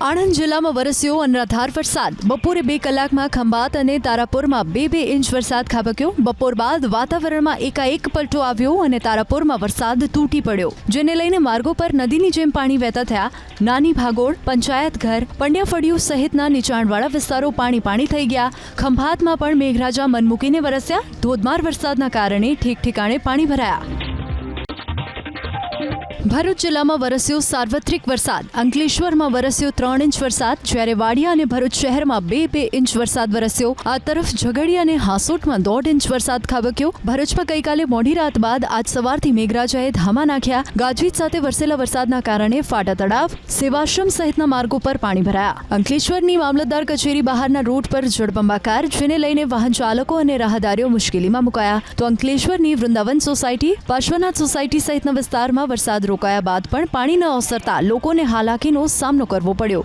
આણંદ જિલ્લામાં વરસ્યો અનરાધાર વરસાદ। બપોરે 2 કલાકમાં ખંભાત અને તારાપુરમાં 2 ઇંચ વરસાદ ખાબક્યો। બપોર બાદ વાતાવરણમાં એકાએક પલટો આવ્યો અને તારાપુરમાં વરસાદ તૂટી પડ્યો, જેને લઈને માર્ગો પર નદીની જેમ પાણી વહેતા થયા। નાની ભાગોળ, પંચાયત ઘર, પંડ્યાફળિયું સહિતના નીચાણવાળા વિસ્તારો પાણી થઈ ગયા। ખંભાતમાં પણ મેઘરાજા મન મૂકીને વરસ્યા। ધોધમાર વરસાદના કારણે ઠેક ઠેકાણે પાણી ભરાયા। ભરૂચ જિલ્લામાં વરસ્યો સાર્વત્રિક વરસાદ। અંકલેશ્વરમાં વરસ્યો 3 ઇંચ વરસાદ, જ્યારે વાડિયા અને ભરૂચ શહેરમાં 2 ઇંચ વરસાદ વરસ્યો। આ તરફ ઝઘડિયા અને હાંસોટમાં 1.5 ઇંચ વરસાદ ખાબક્યો। ભરૂચમાં ગઈકાલે મોડી રાત બાદ આજ સવારથી મેઘરાજાએ ધામા નાખ્યા। ગાજવીજ સાથે વરસેલા વરસાદના કારણે ફાટા તળાવ, સેવાશ્રમ સહિતના માર્ગો પર પાણી ભરાયા। અંકલેશ્વરની મામલતદાર કચેરી બહારના રોડ પર જળબંબાકાર, જેને લઈને વાહન ચાલકો અને રાહદારીઓ મુશ્કેલીમાં મુકાયા। તો અંકલેશ્વરની વૃંદાવન સોસાયટી, પાર્શ્વનાથ સોસાયટી સહિતના વિસ્તારમાં વરસાદ રોકાયા બાદ પણ પાણી ન ઓસરતા લોકોને હાલાકીનો સામનો કરવો પડ્યો।